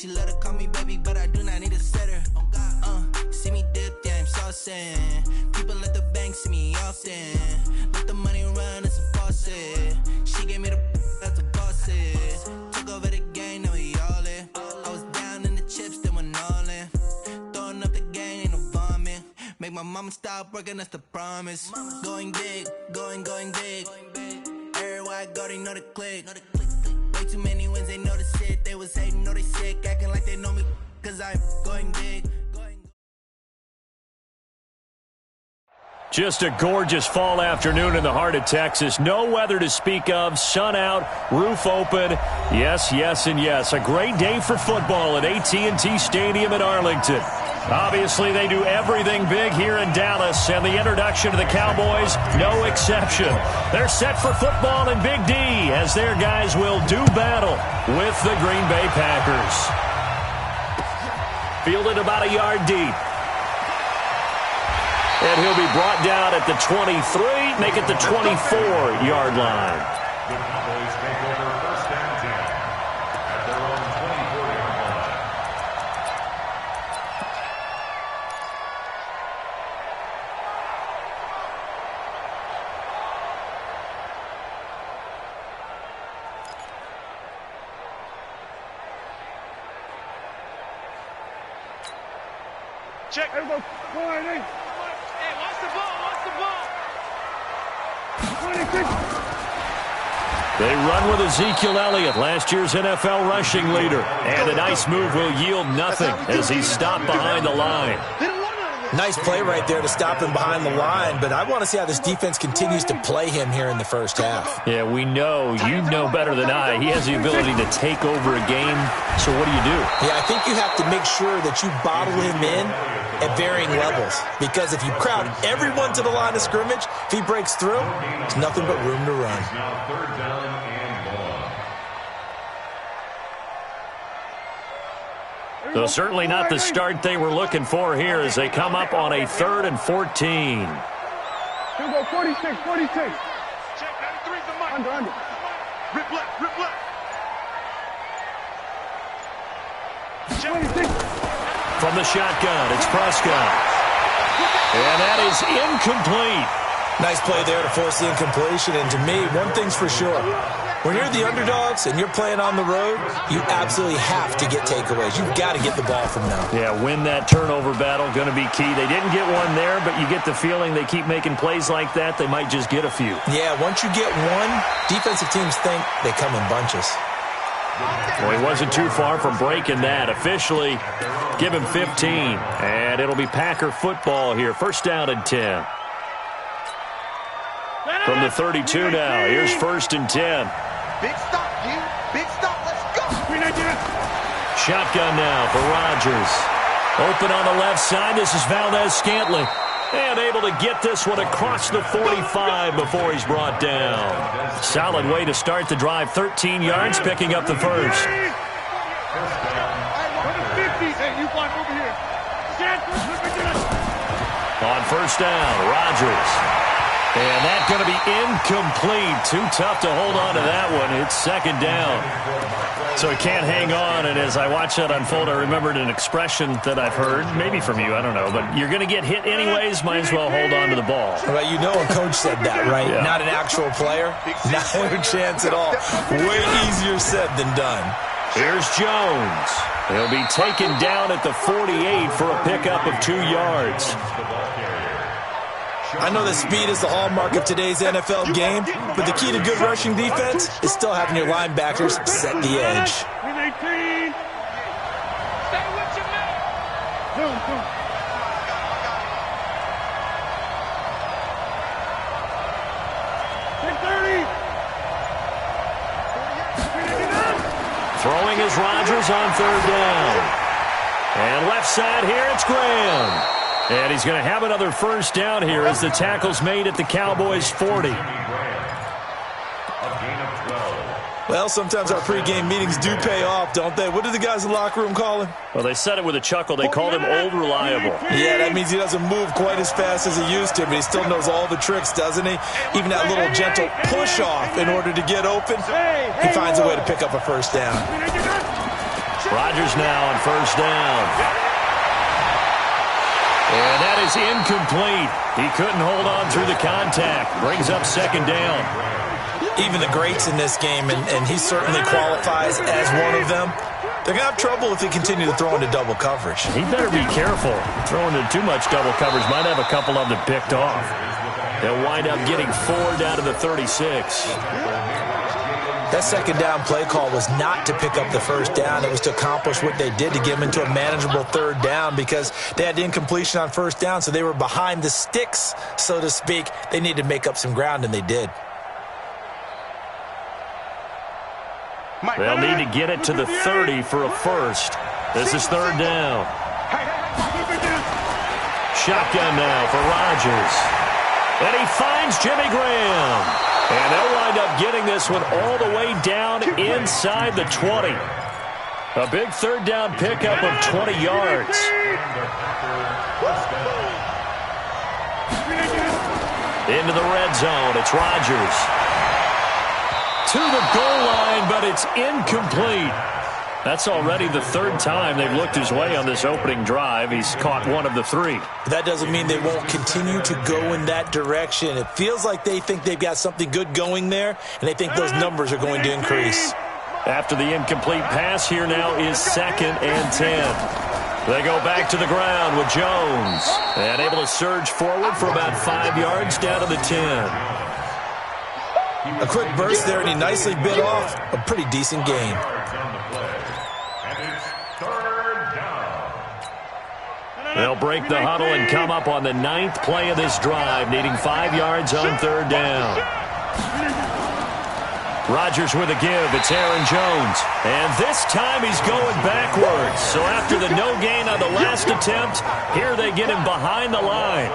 She let her call me baby, but I do not need a setter. See me dip, yeah, I'm saucing. People at the bank see me often. Let the money run, it's a faucet. She gave me the that's a faucet. Took over the game, now we all in. I was down in the chips, then went all in. Throwing up the gang, ain't no vomit. Make my mama stop working, that's the promise. Going big, going big. Everywhere I go, they know the click. Way too many wins, they know the shit. They was hating, know they sick, acting like they know me, cause I'm going big. Just a gorgeous fall afternoon in the heart of Texas. No weather to speak of. Sun out, roof open. Yes, yes, and yes. A great day for football at AT&T Stadium in Arlington. Obviously, they do everything big here in Dallas, and the introduction to the Cowboys, no exception. They're set for football in Big D as their guys will do battle with the Green Bay Packers. Fielded about a yard deep. And he'll be brought down at the 23, make it the 24-yard line. The Cowboys take over first and 10 at their own 24-yard line. Check. There we go. Hey, watch the ball. Watch the ball. 26. They run with Ezekiel Elliott, last year's NFL rushing leader. And a nice move will yield nothing as he's stopped behind the line. Nice play right there to stop him behind the line, but I want to see how this defense continues to play him here in the first half. Yeah, we know. You know better than I. He has the ability to take over a game. So what do you do? Yeah, I think you have to make sure that you bottle him in at varying levels, because if you crowd everyone to the line of scrimmage, if he breaks through, there's nothing but room to run. Now third down and long. So certainly not the start they were looking for here as they come up on a 3rd and 14. Here we go, 46. Check, 93's the mark. Under. Rip left. Check. 26. From the shotgun, it's Prescott. And that is incomplete. Nice play there to force the incompletion, and to me, one thing's for sure. When you're the underdogs and you're playing on the road, you absolutely have to get takeaways. You've got to get the ball from them. Yeah, win that turnover battle, going to be key. They didn't get one there, but you get the feeling they keep making plays like that, they might just get a few. Yeah, once you get one, defensive teams think they come in bunches. Well, he wasn't too far from breaking that. Officially, give him 15, and it'll be Packer football here. First down and 10. From the 32 now, here's 1st and 10. Big stop, you. Big stop. Let's go. Shotgun now for Rodgers. Open on the left side. This is Valdez-Scantling. And able to get this one across the 45 before he's brought down. Solid way to start the drive. 13 yards, picking up the first. On first down, Rodgers. And that's going to be incomplete. Too tough to hold on to that one. It's 2nd down. So he can't hang on. And as I watch that unfold, I remembered an expression that I've heard, maybe from you, I don't know. But you're going to get hit anyways, might as well hold on to the ball. Well, you know a coach said that, right? Yeah. Not an actual player. Not a chance at all. Way easier said than done. Here's Jones. He'll be taken down at the 48 for a pickup of 2 yards. I know that speed is the hallmark of today's NFL game, but the key to good rushing defense is still having your linebackers set the edge. Stay with your man. Throwing is Rodgers on 3rd down. And left side here, it's Graham. And he's going to have another first down here as the tackle's made at the Cowboys' 40. Well, sometimes our pregame meetings do pay off, don't they? What do the guys in the locker room call him? Well, they said it with a chuckle. They called him Old Reliable. Yeah, that means he doesn't move quite as fast as he used to, but he still knows all the tricks, doesn't he? Even that little gentle push-off in order to get open, he finds a way to pick up a first down. Rodgers now on first down. And that is incomplete. He couldn't hold on through the contact. Brings up second down. Even the greats in this game, and he certainly qualifies as one of them, they're going to have trouble if they continue to throw into double coverage. He better be careful. Throwing into too much double coverage might have a couple of them picked off. They'll wind up getting 4 down to the 36. That second down play call was not to pick up the first down. It was to accomplish what they did to get them into a manageable third down because they had incompletion on first down, so they were behind the sticks, so to speak. They needed to make up some ground, and they did. They'll need to get it to the 30 for a first. This is third down. Shotgun now for Rodgers. And he finds Jimmy Graham. And they'll wind up getting this one all the way down inside the 20. A big third down pickup of 20 yards. Into the red zone. It's Rodgers. To the goal line, but it's incomplete. That's already the third time they've looked his way on this opening drive. He's caught one of the 3. That doesn't mean they won't continue to go in that direction. It feels like they think they've got something good going there, and they think those numbers are going to increase. After the incomplete pass, here now is 2nd and 10. They go back to the ground with Jones. And able to surge forward for about 5 yards down to the 10. A quick burst there, and he nicely bit off a pretty decent gain. They'll break the huddle and come up on the 9th play of this drive, needing 5 yards on third down. Rodgers with a give. It's Aaron Jones. And this time he's going backwards. So after the no gain on the last attempt, here they get him behind the line.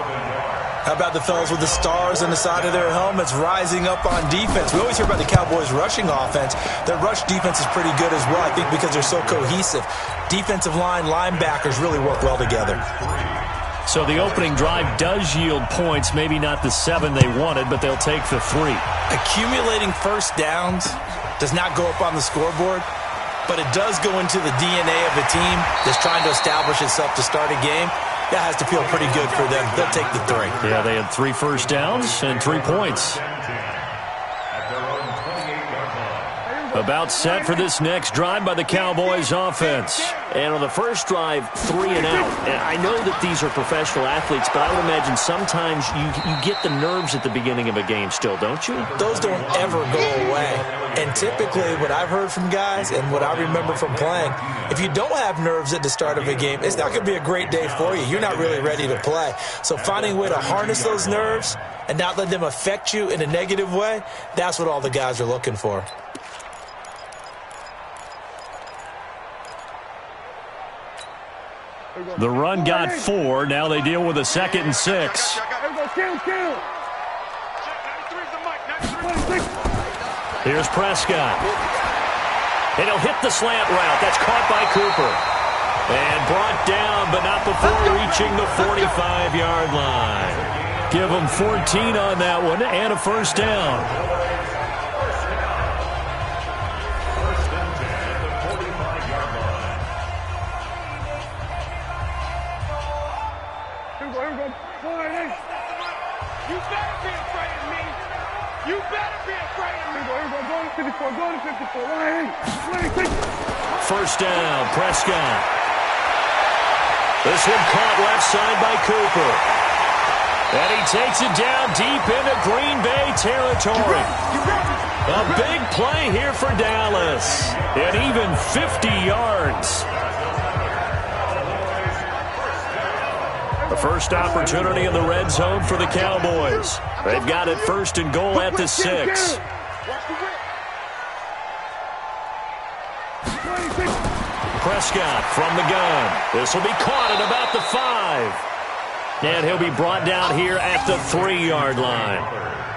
How about the fellas with the stars on the side of their helmets rising up on defense? We always hear about the Cowboys' rushing offense. Their rush defense is pretty good as well, I think, because they're so cohesive. Defensive line, linebackers really work well together. So the opening drive does yield points, maybe not the 7 they wanted, but they'll take the 3. Accumulating first downs does not go up on the scoreboard, but it does go into the DNA of a team that's trying to establish itself to start a game. That has to feel pretty good for them. They'll take the 3. Yeah, they had 3 first downs and 3 points. About set for this next drive by the Cowboys offense. And on the first drive, 3 and out. And I know that these are professional athletes, but I would imagine sometimes you get the nerves at the beginning of a game still, don't you? Those don't ever go away. And typically what I've heard from guys and what I remember from playing, if you don't have nerves at the start of a game, it's not going to be a great day for you. You're not really ready to play. So finding a way to harness those nerves and not let them affect you in a negative way, that's what all the guys are looking for. The run got 4. Now they deal with a 2nd and 6. Here's Prescott. And he'll hit the slant route. That's caught by Cooper. And brought down, but not before reaching the 45-yard line. Give them 14 on that one and a first down. First down, Prescott. This one caught left side by Cooper. And he takes it down deep into Green Bay territory. A big play here for Dallas. And even 50 yards. The first opportunity in the red zone for the Cowboys. They've got it 1st and goal at the 6. Prescott from the gun. This will be caught at about the 5. And he'll be brought down here at the 3-yard line.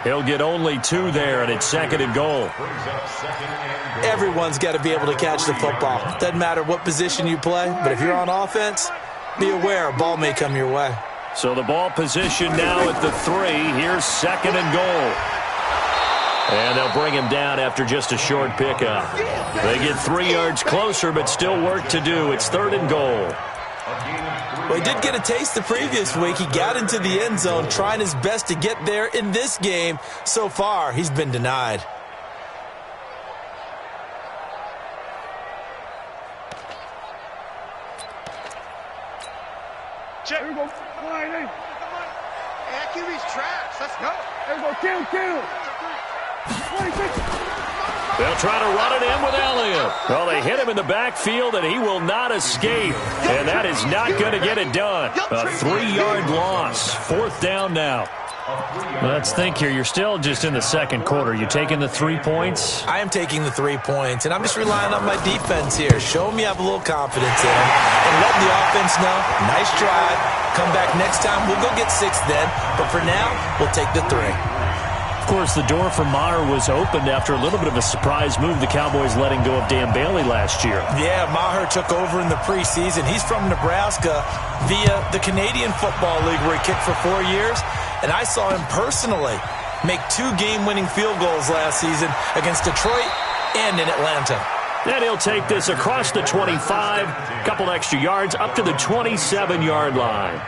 He'll get only 2 there, and it's 2nd and goal. Everyone's got to be able to catch the football. Doesn't matter what position you play, but if you're on offense, be aware a ball may come your way. So the ball position now at the 3. Here's 2nd and goal. And they'll bring him down after just a short pickup. They get 3 yards closer, but still work to do. It's 3rd and goal. Well, he did get a taste the previous week. He got into the end zone, trying his best to get there in this game. So far, he's been denied. Check. Here we go. Line in. QB's trash. Let's go. Here we go. Kill. 26. They'll try to run it in with Elliott. Well, they hit him in the backfield, and he will not escape. And that is not going to get it done. A 3-yard loss. 4th down now. Let's think here. You're still just in the second quarter. You taking the 3 points? I am taking the 3 points, and I'm just relying on my defense here. Show me I have a little confidence in them. And letting the offense know, nice drive. Come back next time. We'll go get 6 then. But for now, we'll take the 3. Of course, the door for Maher was opened after a little bit of a surprise move. The Cowboys letting go of Dan Bailey last year. Yeah, Maher took over in the preseason. He's from Nebraska via the Canadian Football League where he kicked for 4 years. And I saw him personally make 2 game-winning field goals last season against Detroit and in Atlanta. And he'll take this across the 25, couple extra yards, up to the 27-yard line.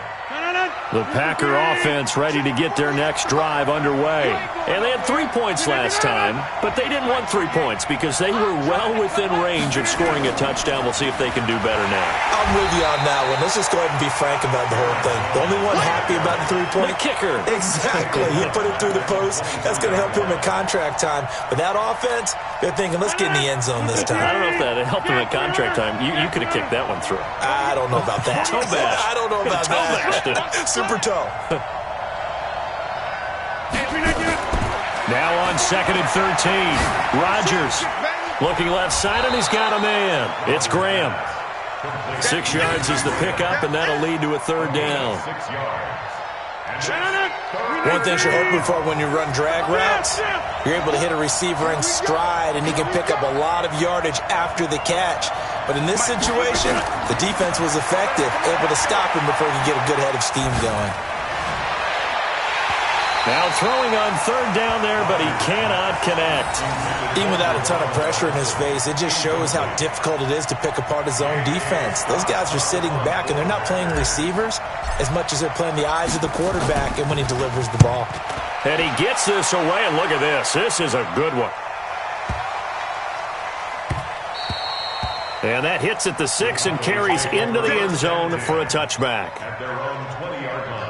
The Packer offense ready to get their next drive underway. And they had 3 points last time, but they didn't want 3 points because they were well within range of scoring a touchdown. We'll see if they can do better now. I'm with you on that one. Let's just go ahead and be frank about the whole thing. The only one happy about the 3-point? The kicker. Exactly. He put it through the post. That's going to help him at contract time. But that offense, they're thinking, let's get in the end zone this time. I don't know if that helped him at contract time. You could have kicked that one through. I don't know about that. Toe bash. I don't know about that. Super toe. Now on 2nd and 13. Rodgers looking left side, and he's got a man. It's Graham. 6 yards is the pickup, and that'll lead to a 3rd down. One thing you're hoping for when you run drag routes, you're able to hit a receiver in stride, and he can pick up a lot of yardage after the catch. But in this situation, the defense was effective, able to stop him before he could get a good head of steam going. Now throwing on 3rd down there, but he cannot connect. Even without a ton of pressure in his face, it just shows how difficult it is to pick apart his own defense. Those guys are sitting back, and they're not playing receivers as much as they're playing the eyes of the quarterback and when he delivers the ball. And he gets this away, and look at this. This is a good one. And that hits at the 6 and carries into the end zone for a touchback. At their own 20-yard line.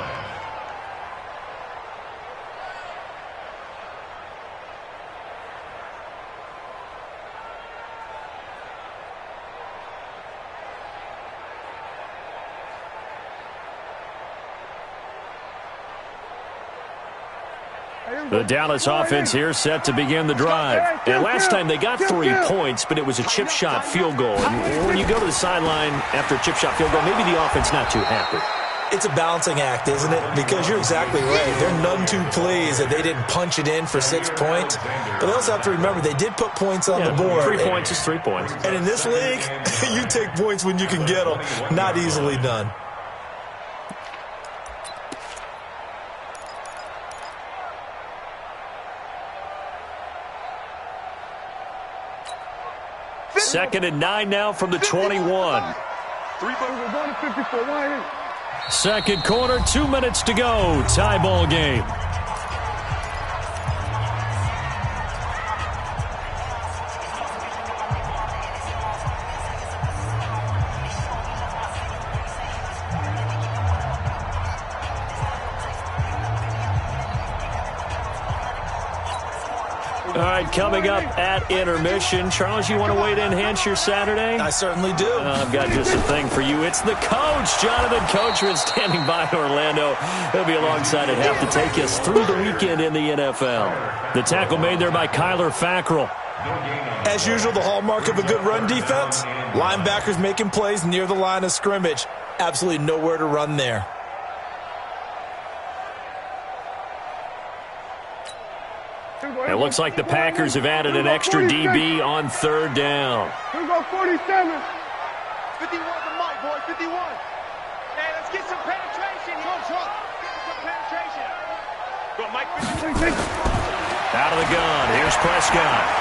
The Dallas offense here set to begin the drive. And last time they got 3 points, but it was a chip shot field goal. And when you go to the sideline after a chip shot field goal, maybe the offense not too happy. It's a balancing act, isn't it? Because you're exactly right. They're none too pleased that they didn't punch it in for 6 points. But they also have to remember they did put points on the board. 3 points is 3 points. And in this league, you take points when you can get them. Not easily done. Second and 9 now from the 21. Second quarter, 2 minutes to go. Tie ball game. All right, coming up at intermission. Charles, you want to wait to enhance your Saturday? I certainly do. I've got just a thing for you. It's the coach, Jonathan Coachman, standing by in Orlando. He'll be alongside at half to take us through the weekend in the NFL. The tackle made there by Kyler Fackrell. As usual, the hallmark of a good run defense, linebackers making plays near the line of scrimmage. Absolutely nowhere to run there. It looks like the Packers have added an extra DB on 3rd down. Here we go, 47. 51 to Mike, boy, 51. Hey, let's get some penetration. Get some penetration. Go, Mike, 51. Out of the gun, here's Prescott.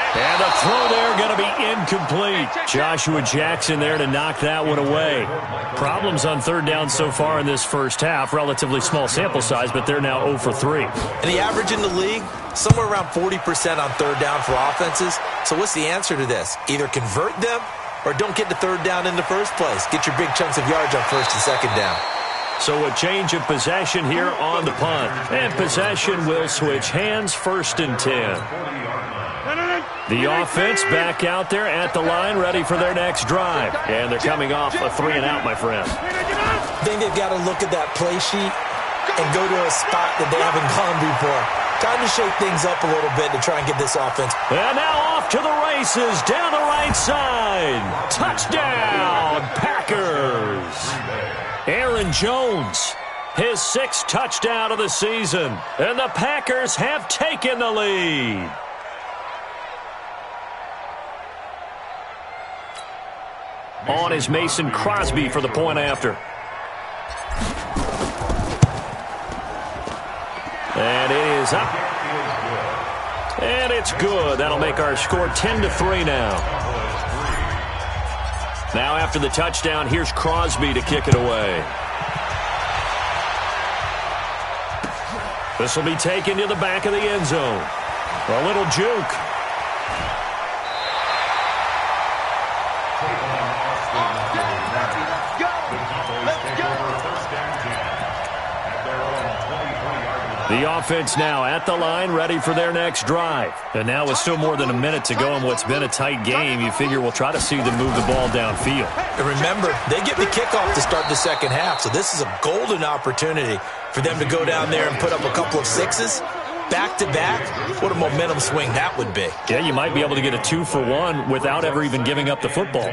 And the throw there going to be incomplete. Joshua Jackson there to knock that one away. Problems on third down so far in this first half. Relatively small sample size, but they're now 0 for 3. And the average in the league, somewhere around 40% on third down for offenses. So what's the answer to this? Either convert them or don't get the third down in the first place. Get your big chunks of yards on first and second down. So a change of possession here on the punt. And possession will switch hands, 1st and 10. The offense back out there at the line, ready for their next drive. And they're coming off a 3-and-out, my friend. I think they've got to look at that play sheet and go to a spot that they haven't gone before. Time to shake things up a little bit to try and get this offense. And now off to the races, down the right side. Touchdown, Packers. Aaron Jones, his 6th touchdown of the season. And the Packers have taken the lead. On is Mason Crosby for the point after. And it is up. And it's good. That'll make our score 10-3 now. Now after the touchdown, here's Crosby to kick it away. This will be taken to the back of the end zone. A little juke. The offense now at the line, ready for their next drive. And now with still more than a minute to go in what's been a tight game, you figure we'll try to see them move the ball downfield. And remember, they get the kickoff to start the second half, so this is a golden opportunity for them to go down there and put up a couple of sixes. Back-to-back, what a momentum swing that would be. Yeah, you might be able to get a 2-for-1 without ever even giving up the football.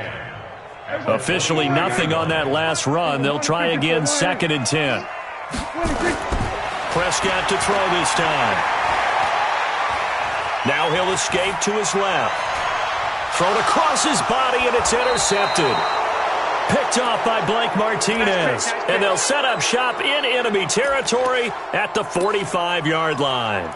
Officially nothing on that last run. They'll try again, 2nd and 10. Prescott to throw this time. Now he'll escape to his left. Thrown across his body, and it's intercepted. Picked off by Blake Martinez. And they'll set up shop in enemy territory at the 45-yard line.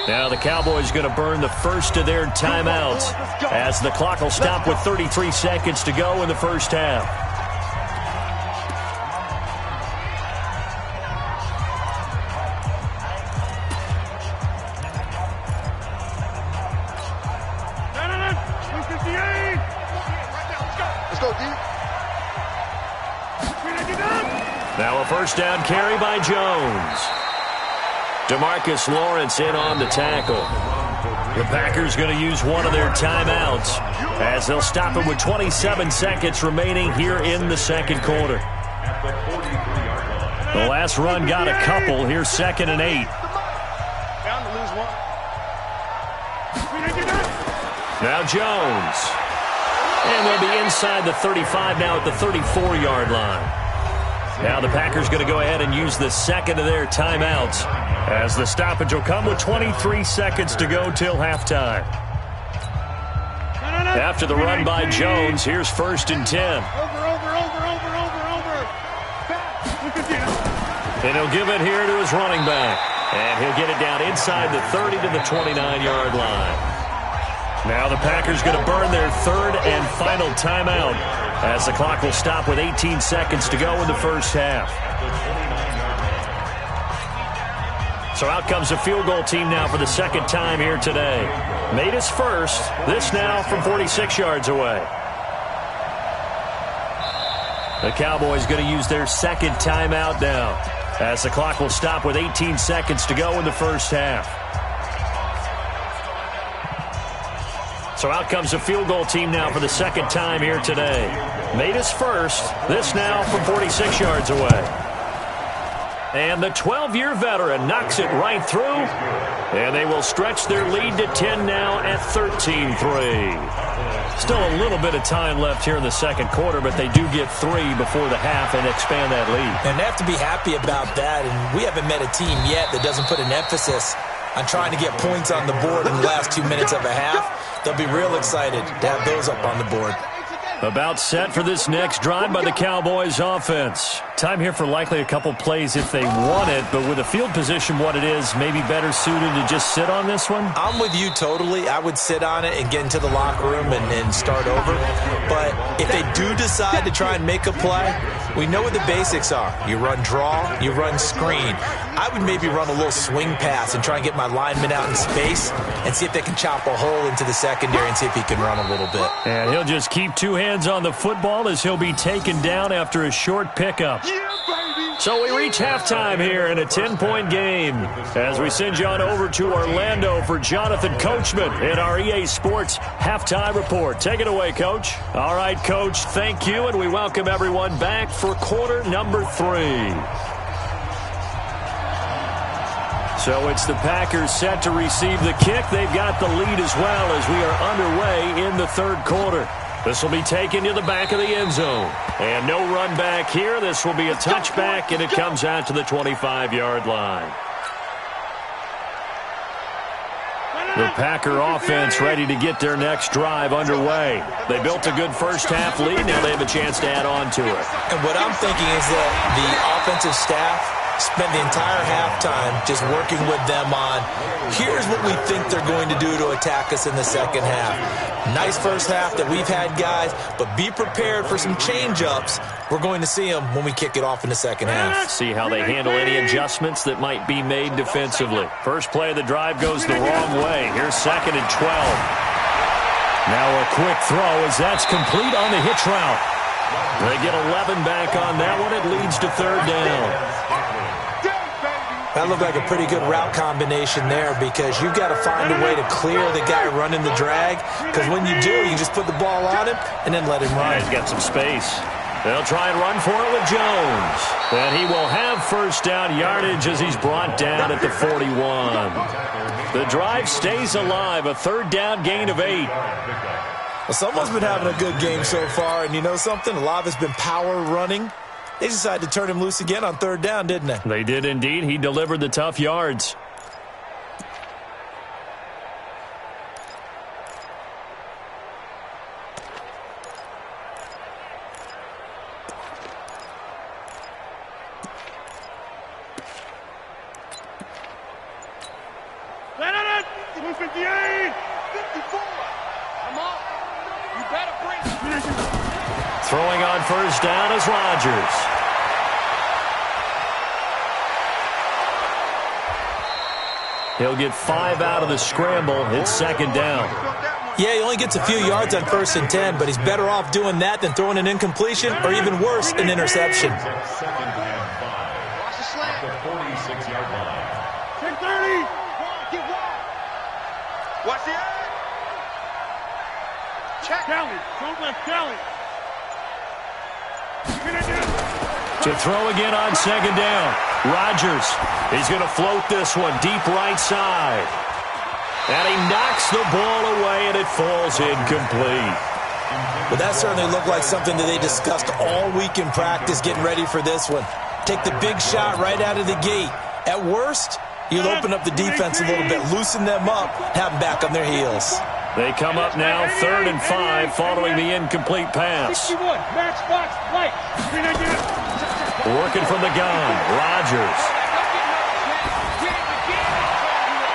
Now the Cowboys going to burn the first of their timeouts as the clock will stop with 33 seconds to go in the first half. Now a first down carry by Jones. DeMarcus Lawrence in on the tackle. The Packers going to use one of their timeouts as they'll stop it with 27 seconds remaining here in the second quarter. The last run got a couple. Here's 2nd and 8. Now Jones. And they'll be inside the 35 now at the 34-yard line. Now the Packers going to go ahead and use the second of their timeouts as the stoppage will come with 23 seconds to go till halftime. After the run by Jones, here's 1st and 10. And he'll give it here to his running back. And he'll get it down inside the 30 to the 29-yard line. Now the Packers going to burn their 3rd and final timeout as the clock will stop with 18 seconds to go in the first half. So out comes the field goal team now for the second time here today. Made his first, this now from 46 yards away. The Cowboys going to use their 2nd timeout now as the clock will stop with 18 seconds to go in the first half. So out comes the field goal team now for the second time here today. Made his first, this now from 46 yards away. And the 12-year veteran knocks it right through. And they will stretch their lead to 10 now at 13-3. Still a little bit of time left here in the second quarter, but they do get 3 before the half and expand that lead. And they have to be happy about that. And we haven't met a team yet that doesn't put an emphasis on trying to get points on the board in the last 2 minutes of a half. They'll be real excited to have those up on the board. About set for this next drive by the Cowboys offense. Time here for likely a couple plays if they want it, but with the field position what it is, maybe better suited to just sit on this one? I'm with you totally. I would sit on it and get into the locker room and start over. But if they do decide to try and make a play, we know what the basics are. You run draw, you run screen. I would maybe run a little swing pass and try and get my lineman out in space and see if they can chop a hole into the secondary and see if he can run a little bit. And he'll just keep two hands on the football as he'll be taken down after a short pickup. So we reach halftime here in a 10-point game as we send you on over to Orlando for Jonathan Coachman in our EA Sports Halftime Report. Take it away, Coach. All right, Coach, thank you, and we welcome everyone back for quarter number 3. So it's the Packers set to receive the kick. They've got the lead as well as we are underway in the third quarter. This will be taken to the back of the end zone. And no run back here. This will be a touchback, and it comes out to the 25-yard line. The Packer offense ready to get their next drive underway. They built a good first-half lead. Now they have a chance to add on to it. And what I'm thinking is that the offensive staff spent the entire halftime just working with them on, here's what we think they're going to do to attack us in the second half. Nice first half that we've had, guys, but be prepared for some change-ups. We're going to see them when we kick it off in the second half. See how they handle any adjustments that might be made defensively. First play of the drive goes the wrong way. Here's 2nd and 12. Now a quick throw as that's complete on the hitch route. They get 11 back on that one. It leads to 3rd down. That looked like a pretty good route combination there because you've got to find a way to clear the guy running the drag, because when you do, you just put the ball on him and then let him run. He's got some space. They'll try and run for it with Jones. And he will have first down yardage as he's brought down at the 41. The drive stays alive, a 3rd down gain of 8. Well, someone's been having a good game so far, and you know something? A lot of it's been power running. They decided to turn him loose again on 3rd down, didn't they? They did indeed. He delivered the tough yards. Leonard, 258, 54. Come on. You better bring. Throwing on first down is Rodgers. He'll get 5 out of the scramble. It's 2nd down. Yeah, he only gets a few yards on 1st and 10, but he's better off doing that than throwing an incompletion or even worse, an interception. Watch the slant. The 46-yard line. 10-30. Get wide. Watch the edge. Check. Kelly. Don't let Kelly. To throw again on 2nd down. Rodgers. He's going to float this one deep right side. And he knocks the ball away, and it falls incomplete. Well, that certainly looked like something that they discussed all week in practice getting ready for this one. Take the big shot right out of the gate. At worst, you'll open up the defense a little bit, loosen them up, have them back on their heels. They come up now 3rd and 5 following the incomplete pass. 61. Match box. Light. Working from the gun. Rodgers.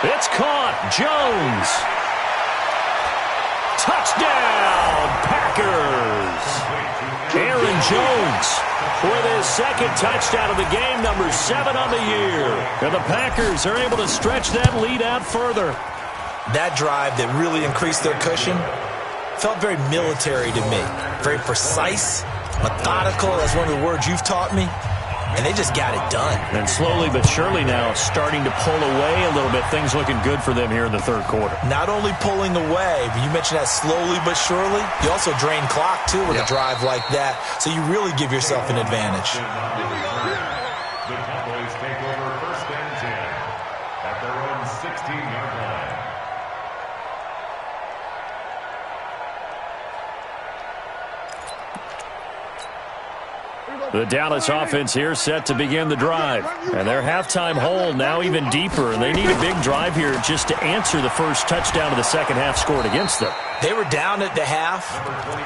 It's caught. Jones. Touchdown, Packers. Aaron Jones with his 2nd touchdown of the game, number 7 on the year. And the Packers are able to stretch that lead out further. That drive that really increased their cushion felt very military to me. Very precise, methodical, that's one of the words you've taught me. And they just got it done. And slowly but surely now starting to pull away a little bit. Things looking good for them here in the 3rd quarter. Not only pulling away, but you mentioned that slowly but surely. You also drain clock, too, with a drive like that. So you really give yourself an advantage. The Cowboys take over 1st and 10 at their own 16-yard line. Here we go, The Dallas offense here set to begin the drive. And their halftime hole now even deeper, and they need a big drive here just to answer the first touchdown of the second half scored against them. They were down at the half.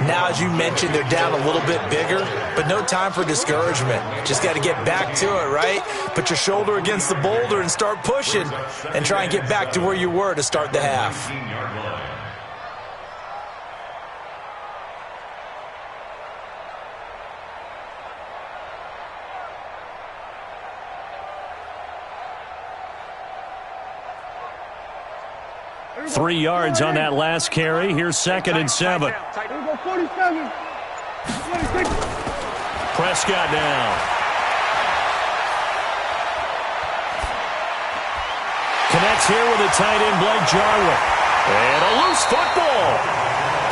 Now, as you mentioned, they're down a little bit bigger, but no time for discouragement. Just got to get back to it, right? Put your shoulder against the boulder and start pushing and try and get back to where you were to start the half. 3 yards on that last carry. Here's 2nd and 7. Prescott down. Connects here with a tight end, Blake Jarwin. And a loose football.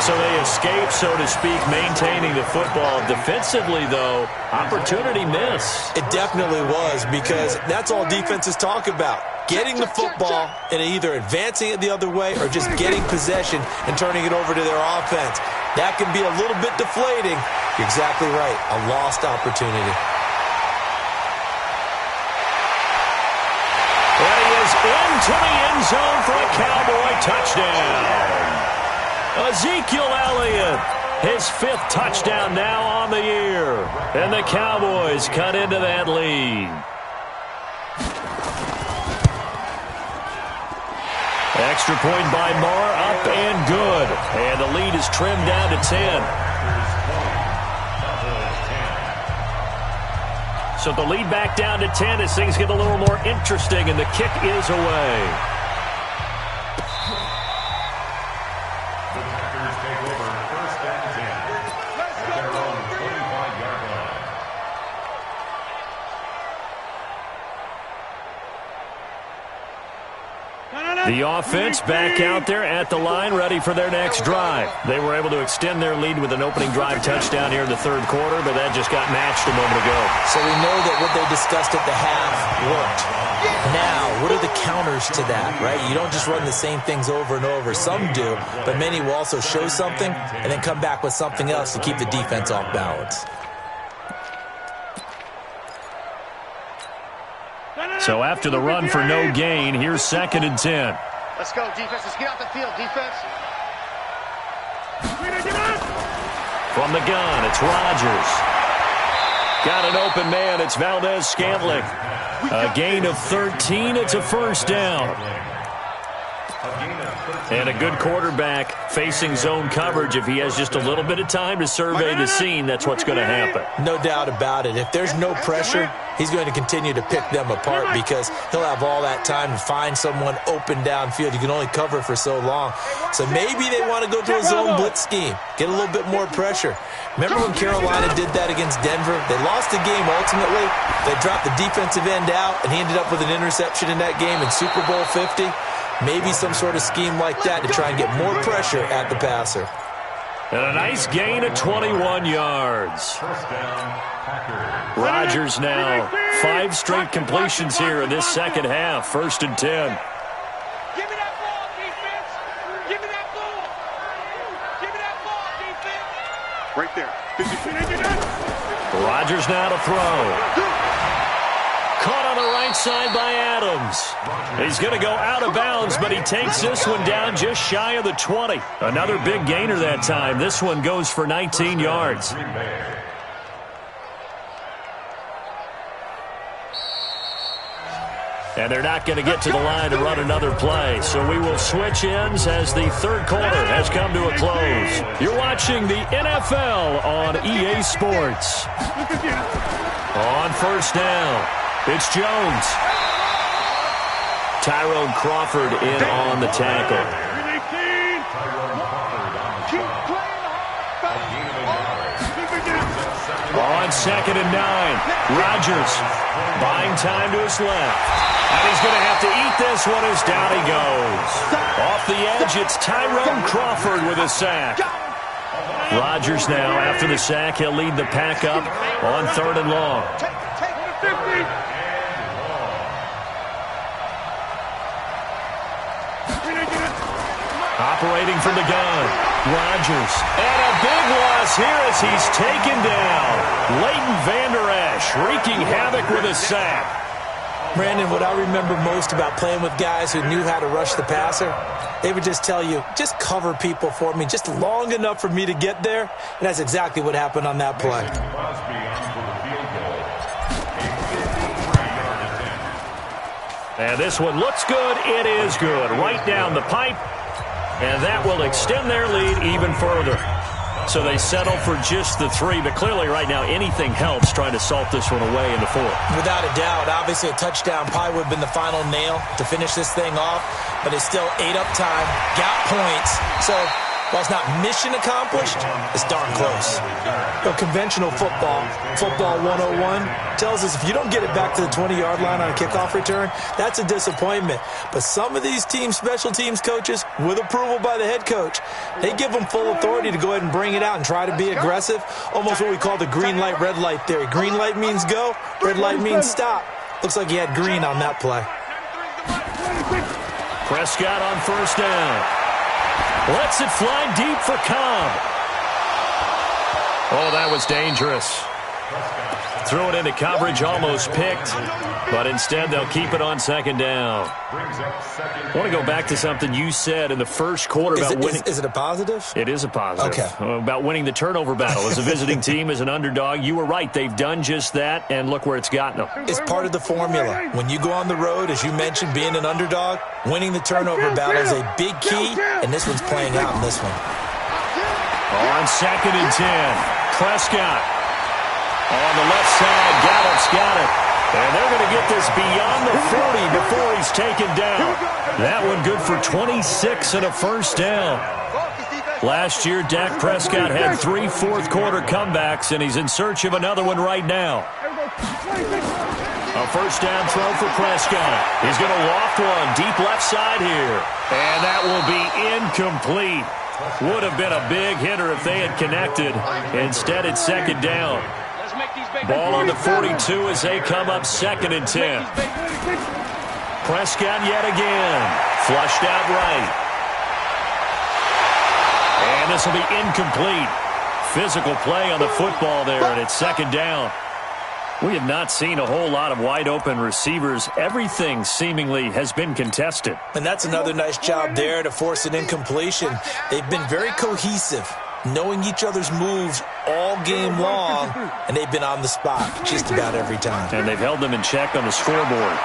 So they escape, so to speak, maintaining the football. Defensively, though, opportunity miss. It definitely was, because that's all defenses talk about. Getting the football and either advancing it the other way or just getting possession and turning it over to their offense. That can be a little bit deflating. You're exactly right. A lost opportunity. And he is into the end zone for a Cowboy touchdown. Ezekiel Elliott, his 5th touchdown now on the year. And the Cowboys cut into that lead. Extra point by Marr, up and good. And the lead is trimmed down to 10. So the lead back down to 10 as things get a little more interesting, and the kick is away. The Packers take over 1st and 10 at their own 25-yard line. The offense back out there at the line, ready for their next drive. They were able to extend their lead with an opening drive touchdown here in the 3rd quarter, but that just got matched a moment ago. So we know that what they discussed at the half worked. Now, what are the counters to that, right? You don't just run the same things over and over. Some do, but many will also show something and then come back with something else to keep the defense off balance. So after the run for no gain, here's 2nd and 10. Let's go, defense. Let's get out the field, defense. From the gun, it's Rodgers. Got an open man, it's Valdez-Scantling. A gain of 13, it's a 1st down. And a good quarterback facing zone coverage. If he has just a little bit of time to survey the scene, that's what's going to happen. No doubt about it. If there's no pressure, he's going to continue to pick them apart because he'll have all that time to find someone open downfield. You can only cover for so long. So maybe they want to go to a zone blitz scheme, get a little bit more pressure. Remember when Carolina did that against Denver? They lost the game ultimately. They dropped the defensive end out, and he ended up with an interception in that game in Super Bowl 50. Maybe some sort of scheme like that to try and get more pressure at the passer. And a nice gain of 21 yards. 1st down, Packers. Rodgers now 5 straight completions here in this 2nd half. 1st and 10. Give me that ball, defense. Give me that ball. Give me that ball, defense. Right there. Rodgers now to throw. Caught on the right side by Adams. He's going to go out of bounds, but he takes this one down just shy of the 20. Another big gainer that time. This one goes for 19 yards. And they're not going to get to the line to run another play. So we will switch ends as the 3rd quarter has come to a close. You're watching the NFL on EA Sports. On 1st down, it's Jones. Tyrone Crawford in on the tackle. On 2nd and 9, Rodgers buying time to his left. And he's going to have to eat this one as down he goes. Off the edge, it's Tyrone Crawford with a sack. Rodgers now, after the sack, he'll lead the pack up on 3rd and long. Operating from the gun. Rodgers. And a big loss here as he's taken down. Leighton Vander Esch wreaking havoc with a sack. Brandon, what I remember most about playing with guys who knew how to rush the passer, they would just tell you, just cover people for me, just long enough for me to get there. And that's exactly what happened on that play. And this one looks good. It is good. Right down the pipe. And that will extend their lead even further. So they settle for just the 3. But clearly right now anything helps trying to salt this one away in the 4th. Without a doubt. Obviously a touchdown probably would have been the final nail to finish this thing off. But it's still 8 up time. Got points. So while it's not mission accomplished, it's darn close. Conventional football 101, tells us if you don't get it back to the 20-yard line on a kickoff return, that's a disappointment. But some of these special teams coaches, with approval by the head coach, they give them full authority to go ahead and bring it out and try to be aggressive, almost what we call the green light, red light theory. Green light means go, red light means stop. Looks like he had green on that play. Prescott on first down. Lets it fly deep for Cobb. Oh, that was dangerous. Threw it into coverage, almost picked. But instead, they'll keep it on second down. I want to go back to something you said in the first quarter about winning. Is it a positive? It is a positive. Okay. About winning the turnover battle. As a visiting team, as an underdog, you were right. They've done just that, and look where it's gotten them. It's part of the formula. When you go on the road, as you mentioned, being an underdog, winning the turnover battle is a big key, and this one's playing out in this one. On second and 10, Prescott. On the left side, Gallup's got it. And they're going to get this beyond the 40 before he's taken down. That one good for 26 and a first down. Last year, Dak Prescott had 3 fourth-quarter comebacks, and he's in search of another one right now. A first down throw for Prescott. He's going to loft one deep left side here. And that will be incomplete. Would have been a big hitter if they had connected. Instead, it's second down. Ball on the 42 as they come up second and 10. Prescott yet again. Flushed out right. And this will be incomplete. Physical play on the football there, and it's second down. We have not seen a whole lot of wide-open receivers. Everything seemingly has been contested. And that's another nice job there to force an incompletion. They've been very cohesive, knowing each other's moves all game long, and they've been on the spot just about every time. And they've held them in check on the scoreboard.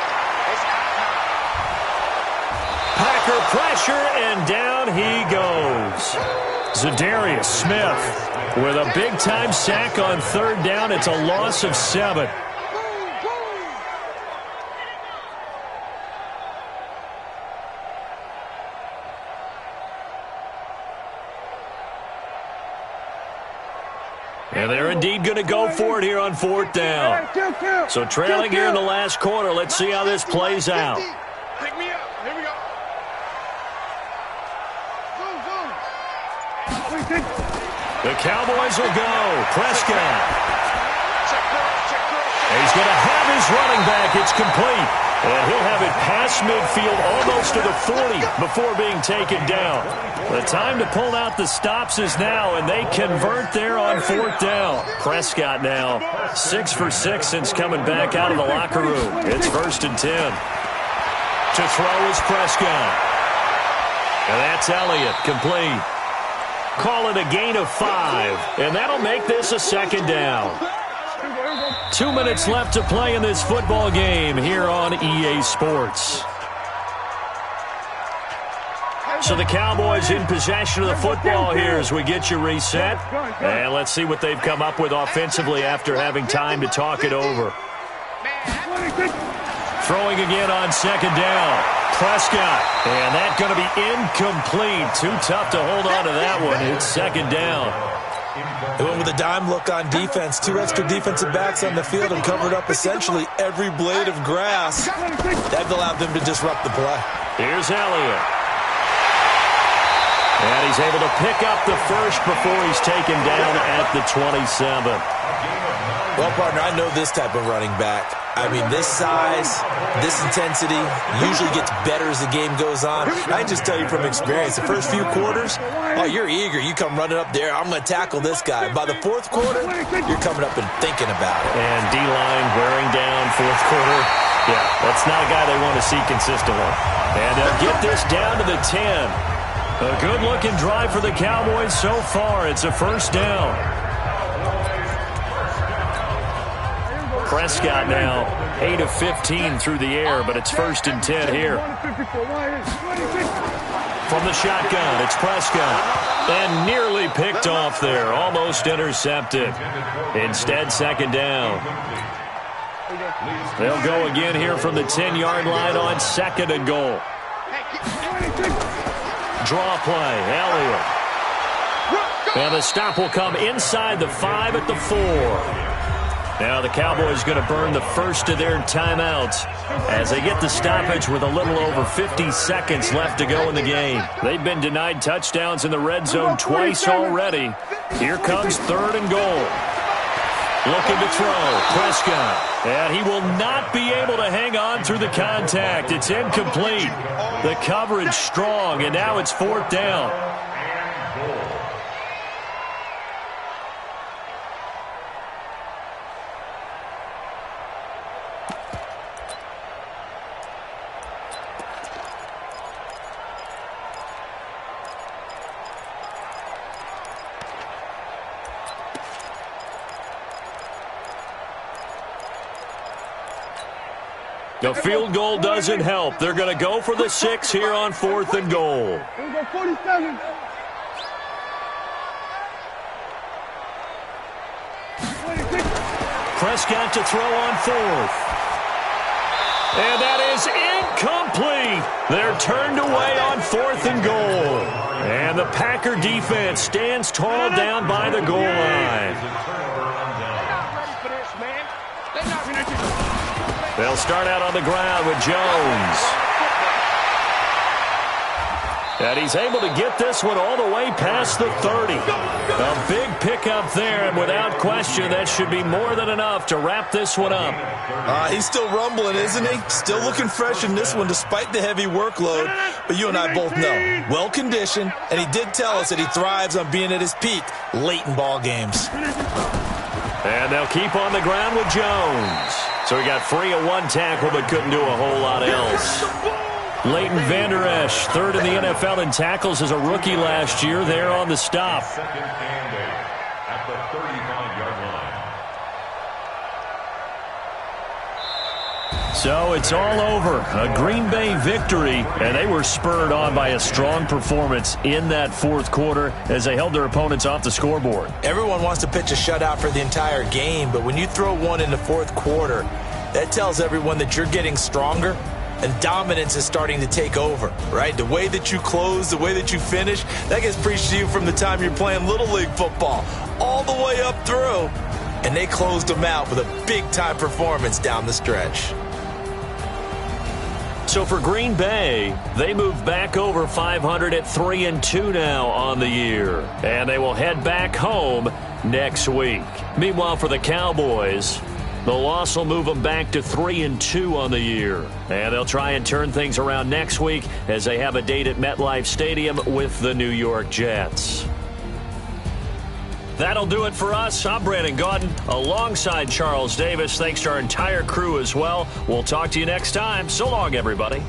Packer pressure, and down he goes. Zadarius Smith with a big-time sack on third down. It's a loss of 7. And they're indeed going to go for it here on fourth down. So trailing here in the last quarter. Let's see how this plays out. Pick me up. Here we go. The Cowboys will go. Prescott. He's going to have his running back. It's complete. And he'll have it past midfield almost to the 40 before being taken down. The time to pull out the stops is now, and they convert there on fourth down. Prescott now 6 for 6 since coming back out of the locker room. It's first and 10. To throw is Prescott. And that's Elliott, complete. Call it a gain of 5, and that'll make this a second down. 2 minutes left to play in this football game here on EA Sports. So the Cowboys in possession of the football here as we get you reset. And let's see what they've come up with offensively after having time to talk it over. Throwing again on second down. Prescott. And that's going to be incomplete. Too tough to hold on to that one. It's second down. They went with a dime look on defense. 2 extra defensive backs on the field and covered up essentially every blade of grass. That allowed them to disrupt the play. Here's Elliott. And he's able to pick up the first before he's taken down at the 27. Well, partner, I know this type of running back. I mean, this size, this intensity usually gets better as the game goes on. I can just tell you from experience, the first few quarters, oh, you're eager. You come running up there, I'm going to tackle this guy. By the fourth quarter, you're coming up and thinking about it. And D-line wearing down fourth quarter. Yeah, that's not a guy they want to see consistently. And they'll get this down to the 10. A good-looking drive for the Cowboys so far. It's a first down. Prescott now 8 of 15 through the air, but it's 1st and 10 here. From the shotgun, it's Prescott. And nearly picked off there, almost intercepted. Instead, 2nd down. They'll go again here from the 10-yard line on 2nd and goal. Draw play, Elliott. And the stop will come inside the 5 at the 4. Now the Cowboys going to burn the first of their timeouts as they get the stoppage with a little over 50 seconds left to go in the game. They've been denied touchdowns in the red zone twice already. Here comes 3rd and goal. Looking to throw, Prescott. And he will not be able to hang on through the contact. It's incomplete. The coverage strong, and now it's 4th down. The field goal doesn't help. They're going to go for the 6 here on 4th and goal. Here we go, 47. 26. Prescott to throw on 4th. And that is incomplete. They're turned away on 4th and goal. And the Packer defense stands tall down by the goal line. They'll start out on the ground with Jones. And he's able to get this one all the way past the 30. A big pickup there, and without question, that should be more than enough to wrap this one up. He's still rumbling, isn't he? Still looking fresh in this one despite the heavy workload. But you and I both know, well-conditioned, and he did tell us that he thrives on being at his peak late in ball games. And they'll keep on the ground with Jones. So he got free of one tackle but couldn't do a whole lot else. Leighton Vander Esch, 3rd in the NFL in tackles as a rookie last year, there on the stop. Second and 8 at the 35-yard line. So it's all over. A Green Bay victory, and they were spurred on by a strong performance in that 4th quarter as they held their opponents off the scoreboard. Everyone wants to pitch a shutout for the entire game, but when you throw one in the 4th quarter, that tells everyone that you're getting stronger and dominance is starting to take over, right? The way that you close, the way that you finish, that gets preached to you from the time you're playing Little League football all the way up through. And they closed them out with a big-time performance down the stretch. So for Green Bay, they move back over 500 at 3-2 now on the year. And they will head back home next week. Meanwhile, for the Cowboys, the loss will move them back to 3-2 on the year. And they'll try and turn things around next week as they have a date at MetLife Stadium with the New York Jets. That'll do it for us. I'm Brandon Gaudin alongside Charles Davis. Thanks to our entire crew as well. We'll talk to you next time. So long, everybody.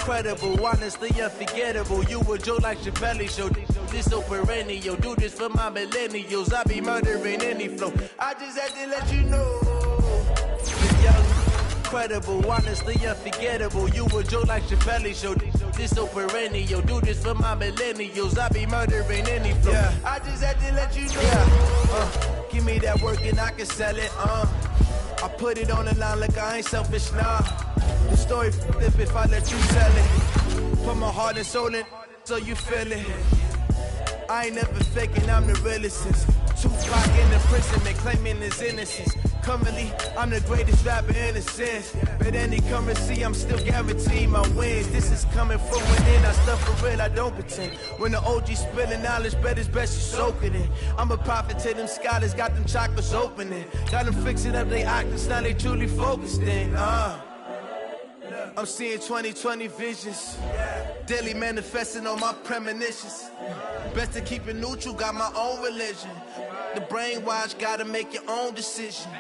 Incredible, honestly unforgettable. You a joke like Chappelle show. This so perennial. Do this for my millennials. I be murdering any flow. I just had to let you know. The young, incredible, honestly unforgettable. You a joke like Chappelle Show. This so perennial. Do this for my millennials. I be murdering any flow. Yeah. I just had to let you know. Yeah. Give me that work and I can sell it. I put it on the line like I ain't selfish, nah. The story if I let you sell it. Put my heart and soul in so you feel it. I ain't never faking, I'm the realest since Tupac in the prison, claiming his innocence. Currently, I'm the greatest rapper in a sense. But any currency, I'm still guaranteed my wins. This is coming from within, I stuff for real, I don't pretend. When the OG spilling knowledge, bet it's best you soak it in. I'm a prophet to them scholars, got them chakras opening. Got them fixing up their octaves, now they truly focused in. I'm seeing 2020 visions. Daily manifesting on my premonitions. Best to keep it neutral, got my own religion. The brainwash, gotta make your own decision.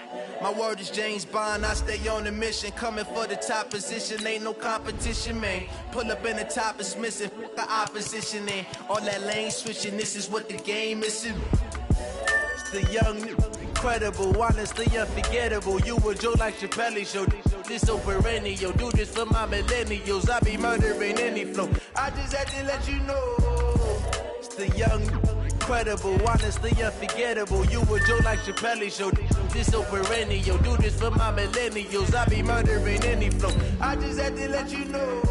My word is James Bond, I stay on the mission. Coming for the top position, ain't no competition, man. Pull up in the top, it's missing, the opposition in. All that lane switching, this is what the game is. It's the young, incredible, honestly unforgettable. You a joke like Chappelle Show. This so perennial. Do this for my millennials. I be murdering any flow. I just had to let you know. It's the young, incredible, honestly unforgettable. You a joke like Chappelle Show. This so perennial. Do this for my millennials. I be murdering any flow. I just had to let you know.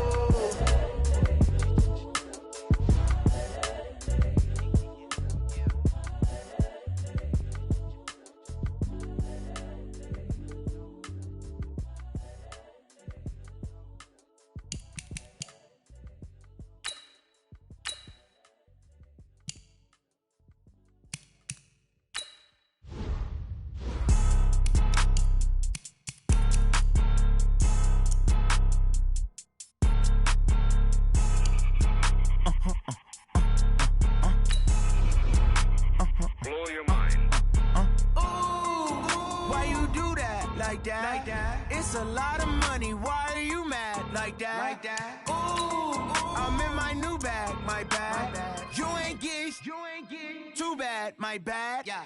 Like that. It's a lot of money. Why are you mad like that? Ooh, I'm in my new bag, my bad. You ain't getting too bad, my bad. Yeah.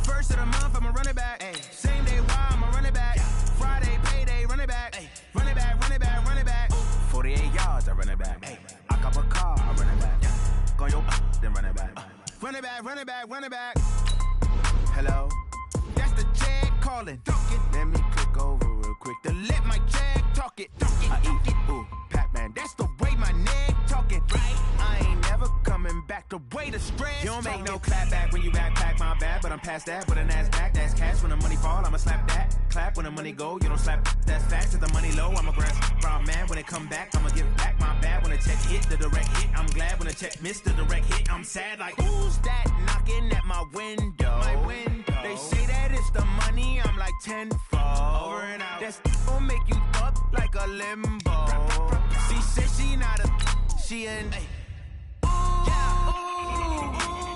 First of the month, I'ma run it back. Ay. Same day, why I'ma run it back. Yeah. Friday, payday, run it back. Ay. Run it back, run it back, run it back. 48 yards, I run it back. Ay. I cop a car, I run it back. Yeah. Go yo, then run it back. Run it back, run it back, run it back. Hello? That's the check calling. Let me click over real quick to let my check talk it. I eat it, ooh, Pac-Man. That's the way my neck talking. Right? I ain't never coming back. The way the stress. You don't make no clap back when you backpack, my bad. But I'm past that with an ass back. That's cash when the money fall. I'ma slap that. Clap when the money go. You don't slap. That's facts. If the money low, I'ma grasp. Brown man when it come back, I'ma give back my bad. When the check hit, the direct hit. I'm glad when the check missed the direct hit. I'm sad like who's that knocking at my window? My window. They say that it's the money. I'm like tenfold. Over and out. That's gon' make you up like a limbo. She said she not a, she an. Yeah. Ooh.